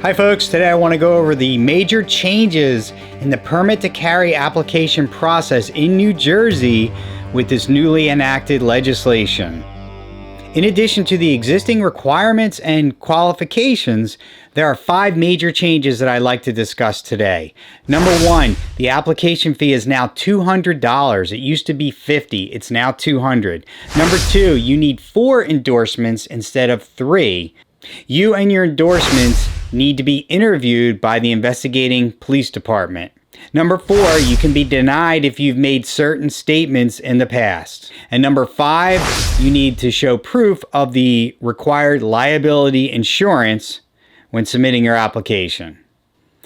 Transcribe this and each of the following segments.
Hi folks, today I want to go over the major changes in the permit to carry application process in New Jersey with this newly enacted legislation. In addition to the existing requirements and qualifications, there are 5 major changes that I'd like to discuss today. Number 1, the application fee is now $200. It used to be $50, it's now $200. Number 2, you need 4 endorsements instead of 3. You and your endorsements need to be interviewed by the investigating police department. Number 4, you can be denied if you've made certain statements in the past. And number 5, you need to show proof of the required liability insurance when submitting your application.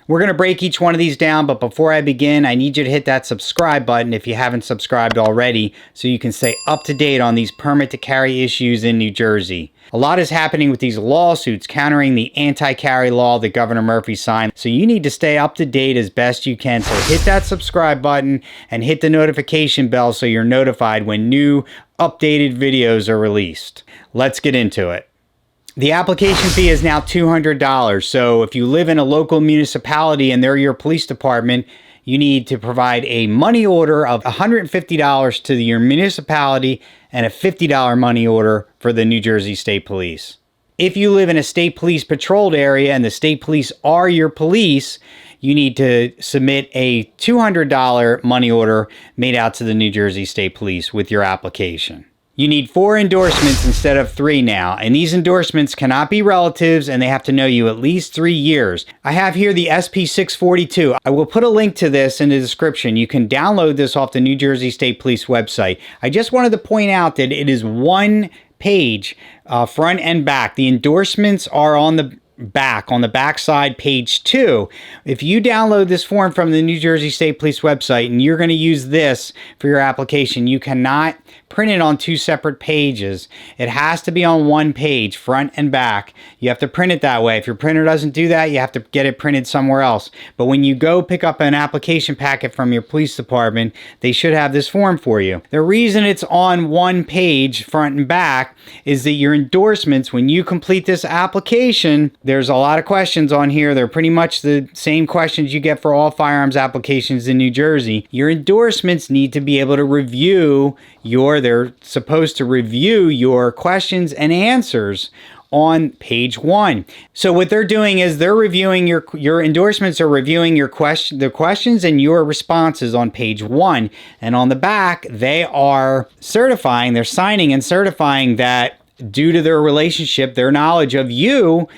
We're going to break each one of these down, but before I begin, I need you to hit that subscribe button if you haven't subscribed already so you can stay up to date on these permit to carry issues in New Jersey. A lot is happening with these lawsuits countering the anti-carry law that Governor Murphy signed, so you need to stay up to date as best you can. So hit that subscribe button and hit the notification bell so you're notified when new updated videos are released. Let's get into it. The application fee is now $200, so if you live in a local municipality and they're your police department, you need to provide a money order of $150 to your municipality and a $50 money order for the New Jersey State Police. If you live in a state police patrolled area and the state police are your police, you need to submit a $200 money order made out to the New Jersey State Police with your application. You need 4 endorsements instead of 3 now, and these endorsements cannot be relatives and they have to know you at least 3 years. I have here the SP 642. I will put a link to this in the description. You can download this off the New Jersey State Police website. I just wanted to point out that it is one page, front and back. The endorsements are on the back side, page 2. If you download this form from the New Jersey State Police website and you're going to use this for your application, you cannot print it on 2 separate pages. It has to be on one page, front and back. You have to print it that way. If your printer doesn't do that, you have to get it printed somewhere else. But when you go pick up an application packet from your police department, they should have this form for you. The reason it's on one page, front and back, is that your endorsements, when you complete this application, there's a lot of questions on here. They're pretty much the same questions you get for all firearms applications in New Jersey. Your endorsements need to be able to review they're supposed to review your questions and answers on page 1. So what they're doing is they're reviewing your endorsements are reviewing the questions and your responses on page 1. And on the back, they are they're signing and certifying that due to their relationship, their knowledge of you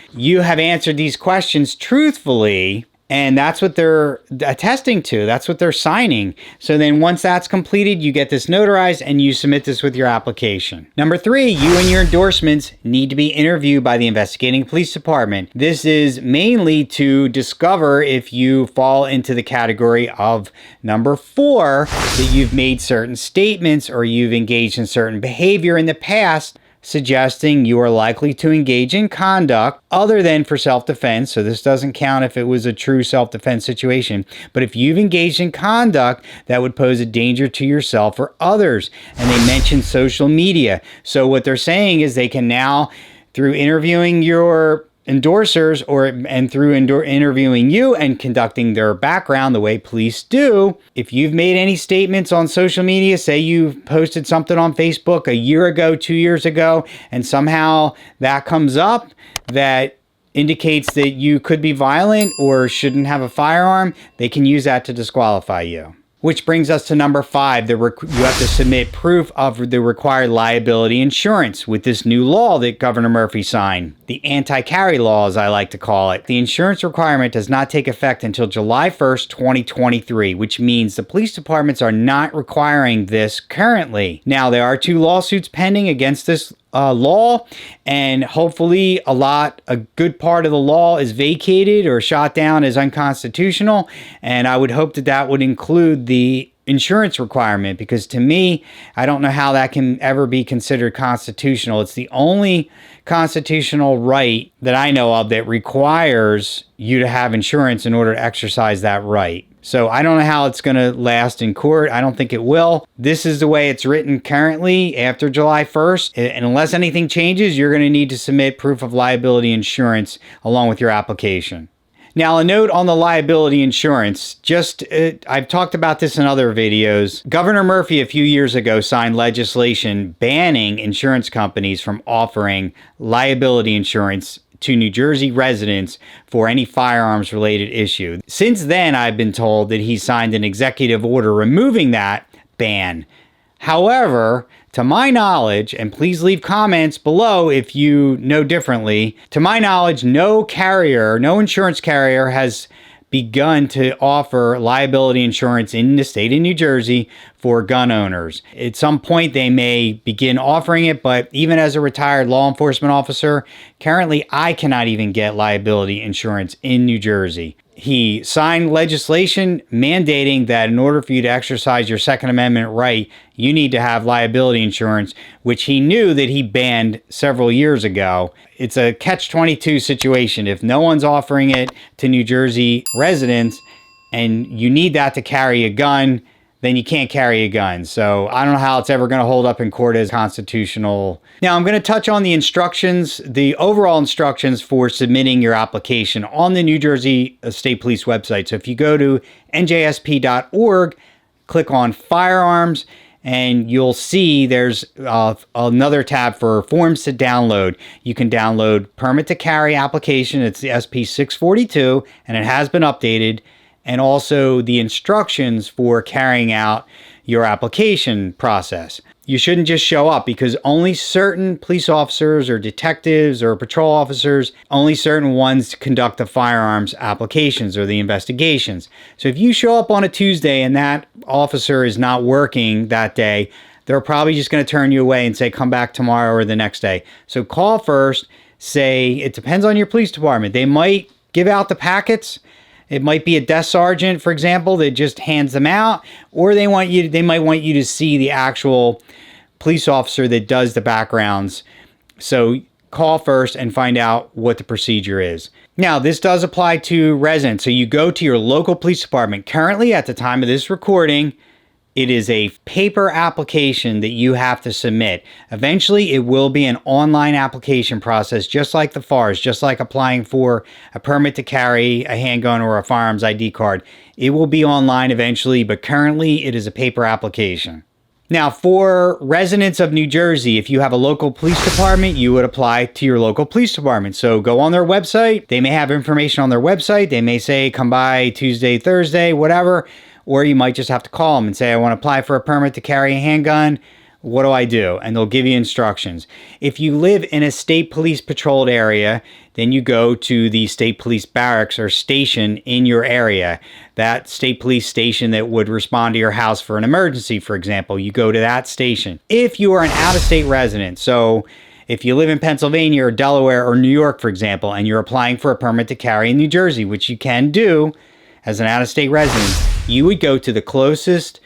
have answered these questions truthfully. And that's what they're attesting to. That's what they're signing. So then once that's completed, you get this notarized and you submit this with your application. Number 3, you and your endorsements need to be interviewed by the investigating police department. This is mainly to discover if you fall into the category of number 4, that you've made certain statements or you've engaged in certain behavior in the past suggesting you are likely to engage in conduct other than for self-defense. So this doesn't count if it was a true self-defense situation. But if you've engaged in conduct that would pose a danger to yourself or others, and they mention social media. So what they're saying is they can now, through interviewing your endorsers and through interviewing you and conducting their background the way police do, if you've made any statements on social media, say you've posted something on Facebook a year ago, 2 years ago, and somehow that comes up that indicates that you could be violent or shouldn't have a firearm, they can use that to disqualify you. Which brings us to number 5, you have to submit proof of the required liability insurance with this new law that Governor Murphy signed, the anti-carry law as I like to call it. The insurance requirement does not take effect until July 1st, 2023, which means the police departments are not requiring this currently. Now, there are 2 lawsuits pending against this law, and hopefully a good part of the law is vacated or shot down as unconstitutional, and I would hope that that would include the insurance requirement, because to me, I don't know how that can ever be considered constitutional. It's the only constitutional right that I know of that requires you to have insurance in order to exercise that right. So I don't know how it's going to last in court. I don't think it will. This is the way it's written currently after July 1st. And unless anything changes, you're going to need to submit proof of liability insurance along with your application. Now, a note on the liability insurance. I've talked about this in other videos. Governor Murphy a few years ago signed legislation banning insurance companies from offering liability insurance to New Jersey residents for any firearms related issue. Since then, I've been told that he signed an executive order removing that ban. However, to my knowledge, and please leave comments below if you know differently, to my knowledge, no insurance carrier has begun to offer liability insurance in the state of New Jersey for gun owners. At some point, they may begin offering it, but even as a retired law enforcement officer, currently I cannot even get liability insurance in New Jersey. He signed legislation mandating that in order for you to exercise your Second Amendment right, you need to have liability insurance, which he knew that he banned several years ago. It's a catch-22 situation. If no one's offering it to New Jersey residents and you need that to carry a gun, then you can't carry a gun. So I don't know how it's ever going to hold up in court as constitutional. Now I'm going to touch on the instructions, the overall instructions for submitting your application on the New Jersey State Police website. So if you go to njsp.org, click on firearms, and you'll see there's another tab for forms to download. You can download permit to carry application. It's the SP 642, and it has been updated. And also the instructions for carrying out your application process. You shouldn't just show up because only certain police officers or detectives or patrol officers, only certain ones conduct the firearms applications or the investigations. So if you show up on a Tuesday and that officer is not working that day, they're probably just going to turn you away and say, come back tomorrow or the next day. So call first, say, it depends on your police department. They might give out the packets. It might be a desk sergeant, for example, that just hands them out, or they might want you to see the actual police officer that does the backgrounds. So call first and find out what the procedure is. Now, this does apply to residents. So you go to your local police department. Currently, at the time of this recording, it is a paper application that you have to submit. Eventually, it will be an online application process, just like the FARs, just like applying for a permit to carry a handgun or a firearms ID card. It will be online eventually, but currently it is a paper application. Now, for residents of New Jersey, if you have a local police department, you would apply to your local police department. So go on their website. They may have information on their website. They may say, come by Tuesday, Thursday, whatever. Or you might just have to call them and say, I want to apply for a permit to carry a handgun. What do I do? And they'll give you instructions. If you live in a state police patrolled area, then you go to the state police barracks or station in your area. That state police station that would respond to your house for an emergency, for example, you go to that station. If you are an out-of-state resident, so if you live in Pennsylvania or Delaware or New York, for example, and you're applying for a permit to carry in New Jersey, which you can do as an out-of-state resident, you would go to the closest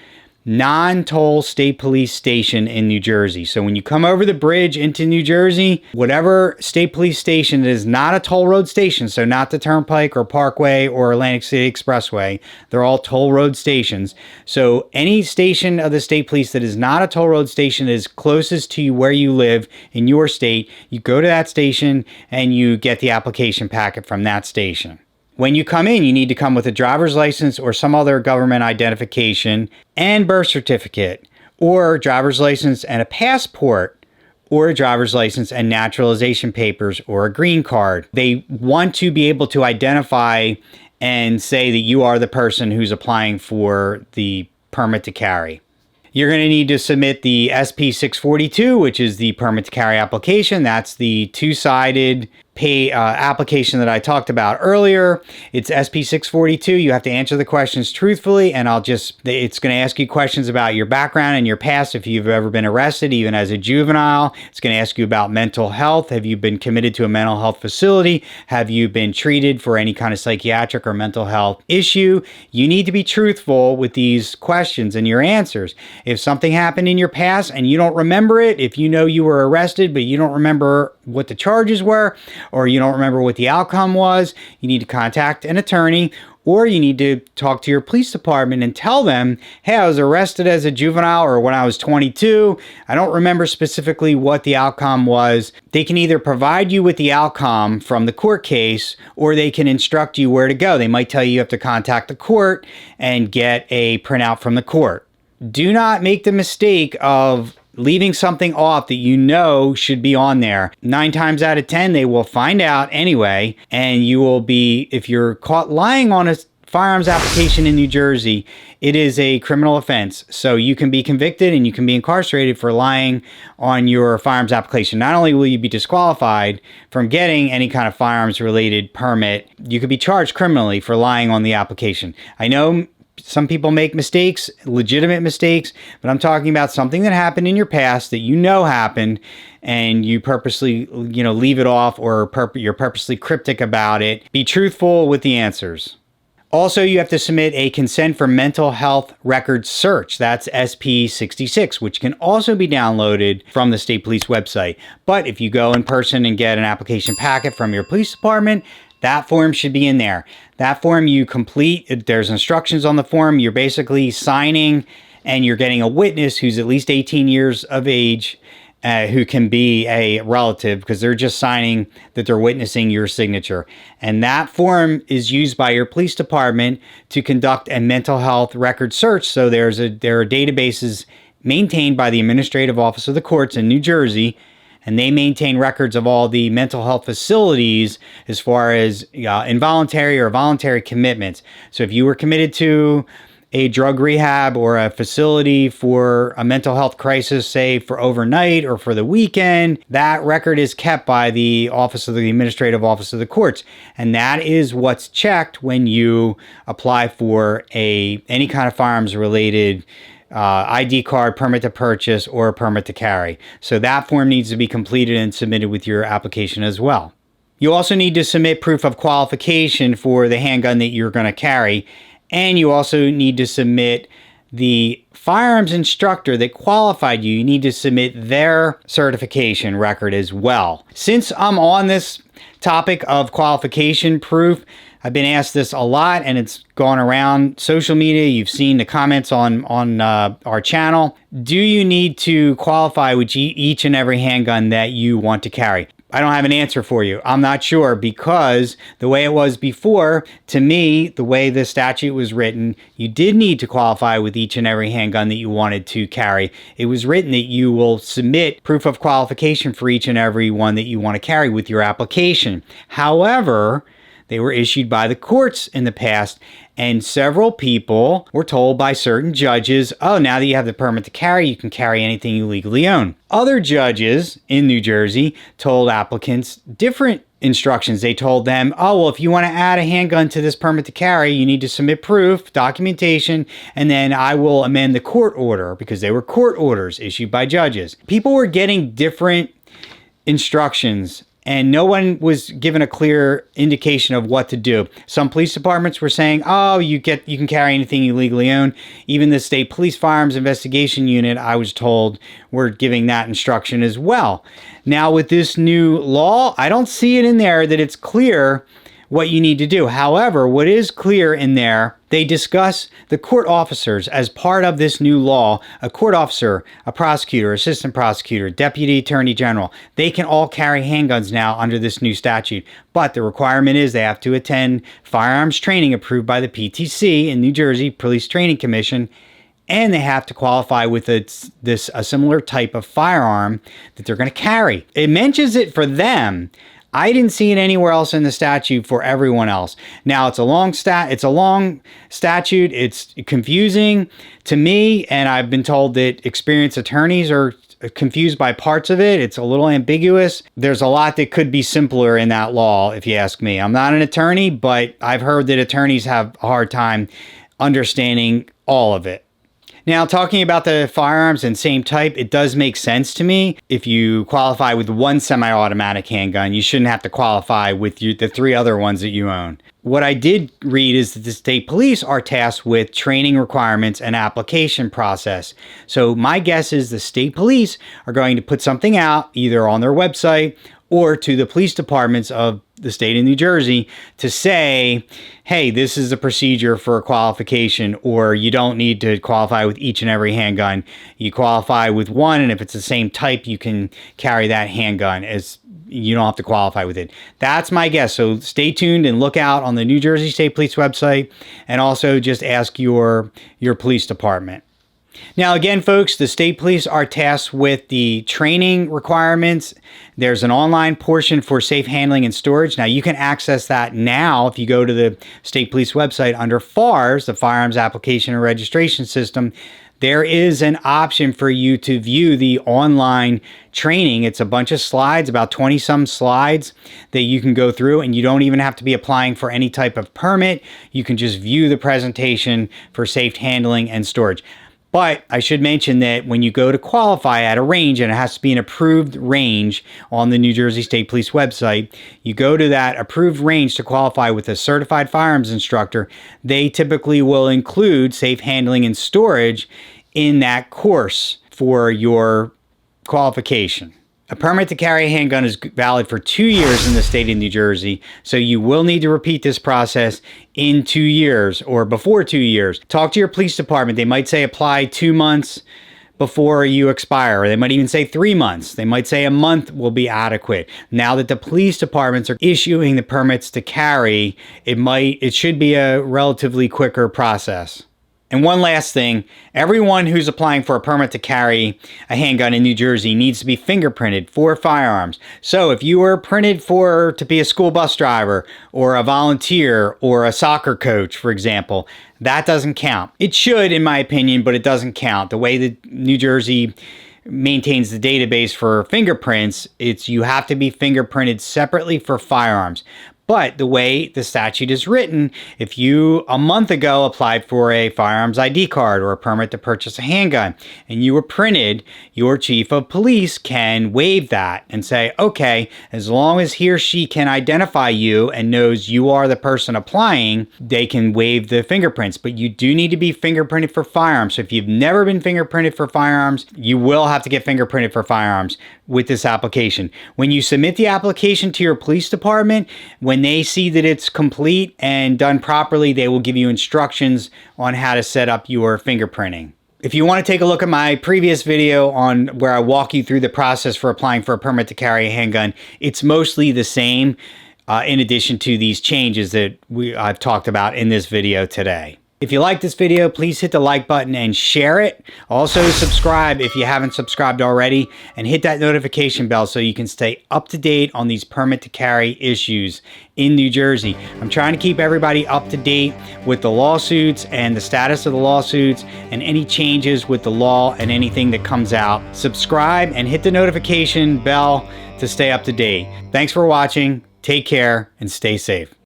non-toll state police station in New Jersey. So when you come over the bridge into New Jersey, whatever state police station that is not a toll road station, so not the Turnpike or Parkway or Atlantic City Expressway, they're all toll road stations. So any station of the state police that is not a toll road station that is closest to where you live in your state, you go to that station and you get the application packet from that station. When you come in, you need to come with a driver's license or some other government identification and birth certificate, or driver's license and a passport, or a driver's license and naturalization papers or a green card. They want to be able to identify and say that you are the person who's applying for the permit to carry. You're going to need to submit the SP 642, which is the permit to carry application. That's the two-sided application that I talked about earlier. It's SP 642. You have to answer the questions truthfully, and it's going to ask you questions about your background and your past, if you've ever been arrested, even as a juvenile. It's going to ask you about mental health. Have you been committed to a mental health facility? Have you been treated for any kind of psychiatric or mental health issue? You need to be truthful with these questions and your answers. If something happened in your past and you don't remember it, if you know you were arrested but you don't remember what the charges were, or you don't remember what the outcome was, you need to contact an attorney, Or you need to talk to your police department and tell them, hey, I was arrested as a juvenile or when I was 22. I don't remember specifically what the outcome was. They can either provide you with the outcome from the court case, or they can instruct you where to go. They might tell you have to contact the court and get a printout from the court. Do not make the mistake of leaving something off that you know should be on there. 9 times out of 10, they will find out anyway, and you will be, if you're caught lying on a firearms application in New Jersey, it is a criminal offense. So you can be convicted and you can be incarcerated for lying on your firearms application. Not only will you be disqualified from getting any kind of firearms related permit, you could be charged criminally for lying on the application. I know some people make mistakes, legitimate mistakes, but I'm talking about something that happened in your past that you know happened, and you purposely, leave it off, or you're purposely cryptic about it. Be truthful with the answers. Also, you have to submit a consent for mental health record search. That's SP66, which can also be downloaded from the state police website. But if you go in person and get an application packet from your police department, that form should be in there. That form you complete, there's instructions on the form. You're basically signing, and you're getting a witness who's at least 18 years of age, who can be a relative, because they're just signing that they're witnessing your signature. And that form is used by your police department to conduct a mental health record search. So there are databases maintained by the Administrative Office of the Courts in New Jersey, and they maintain records of all the mental health facilities as far as involuntary or voluntary commitments. So if you were committed to a drug rehab or a facility for a mental health crisis, say for overnight or for the weekend, that record is kept by the Administrative Office of the Courts. And that is what's checked when you apply for any kind of firearms related ID card, permit to purchase, or a permit to carry. So that form needs to be completed and submitted with your application as well. You also need to submit proof of qualification for the handgun that you're going to carry. And you also need to submit the firearms instructor that qualified you. You need to submit their certification record as well. Since I'm on this topic of qualification proof, I've been asked this a lot, and it's gone around social media. You've seen the comments on our channel. Do you need to qualify with each and every handgun that you want to carry? I don't have an answer for you. I'm not sure, because the way it was before, to me, the way the statute was written, you did need to qualify with each and every handgun that you wanted to carry. It was written that you will submit proof of qualification for each and every one that you want to carry with your application. However, they were issued by the courts in the past, and several people were told by certain judges, oh, now that you have the permit to carry, you can carry anything you legally own. Other judges in New Jersey told applicants different instructions. They told them, oh, well, if you want to add a handgun to this permit to carry, you need to submit proof, documentation, and then I will amend the court order, because they were court orders issued by judges. People were getting different instructions, and no one was given a clear indication of what to do. Some police departments were saying, oh, you can carry anything you legally own. Even the State Police Firearms Investigation Unit, I was told, were giving that instruction as well. Now, with this new law, I don't see it in there that it's clear what you need to do. However, what is clear in there, they discuss the court officers as part of this new law. A court officer, a prosecutor, assistant prosecutor, deputy attorney general, they can all carry handguns now under this new statute. But the requirement is they have to attend firearms training approved by the PTC in New Jersey, Police Training Commission, and they have to qualify with a similar type of firearm that they're going to carry. It mentions it for them. I didn't see it anywhere else in the statute for everyone else. Now, it's a long statute. It's confusing to me, and I've been told that experienced attorneys are confused by parts of it. It's a little ambiguous. There's a lot that could be simpler in that law, if you ask me. I'm not an attorney, but I've heard that attorneys have a hard time understanding all of it. Now, talking about the firearms and same type, it does make sense to me. If you qualify with one semi-automatic handgun, you shouldn't have to qualify with the 3 other ones that you own. What I did read is that the state police are tasked with training requirements and application process. So my guess is the state police are going to put something out either on their website or to the police departments of the state of New Jersey to say, hey, this is a procedure for a qualification, or you don't need to qualify with each and every handgun. You qualify with one, and if it's the same type, you can carry that handgun. As you don't have to qualify with it. That's my guess. So stay tuned and look out on the New Jersey State Police website, and also just ask your police department. Now, again, folks, the state police are tasked with the training requirements. There's an online portion for safe handling and storage. Now, you can access that now if you go to the state police website under FARS, the Firearms Application and Registration System. There is an option for you to view the online training. It's a bunch of slides, about 20-some slides that you can go through, and you don't even have to be applying for any type of permit. You can just view the presentation for safe handling and storage. But I should mention that when you go to qualify at a range, and it has to be an approved range on the New Jersey State Police website, you go to that approved range to qualify with a certified firearms instructor. They typically will include safe handling and storage in that course for your qualification. A permit to carry a handgun is valid for 2 years in the state of New Jersey, so you will need to repeat this process in 2 years or before 2 years. Talk to your police department. They might say apply 2 months before you expire, or they might even say 3 months. They might say a month will be adequate. Now that the police departments are issuing the permits to carry, it should be a relatively quicker process. And one last thing, everyone who's applying for a permit to carry a handgun in New Jersey needs to be fingerprinted for firearms. So if you were printed to be a school bus driver or a volunteer or a soccer coach, for example, that doesn't count. It should, in my opinion, but it doesn't count. The way that New Jersey maintains the database for fingerprints, you have to be fingerprinted separately for firearms. But the way the statute is written, if you a month ago applied for a firearms ID card or a permit to purchase a handgun and you were printed, your chief of police can waive that and say, okay, as long as he or she can identify you and knows you are the person applying, they can waive the fingerprints. But you do need to be fingerprinted for firearms. So if you've never been fingerprinted for firearms, you will have to get fingerprinted for firearms with this application. When you submit the application to your police department, when they see that it's complete and done properly, they will give you instructions on how to set up your fingerprinting. If you want to take a look at my previous video on where I walk you through the process for applying for a permit to carry a handgun, it's mostly the same in addition to these changes that I've talked about in this video today. If you like this video, please hit the like button and share it. Also subscribe if you haven't subscribed already, and hit that notification bell so you can stay up to date on these permit to carry issues in New Jersey. I'm trying to keep everybody up to date with the lawsuits and the status of the lawsuits and any changes with the law and anything that comes out. Subscribe and hit the notification bell to stay up to date. Thanks for watching. Take care and stay safe.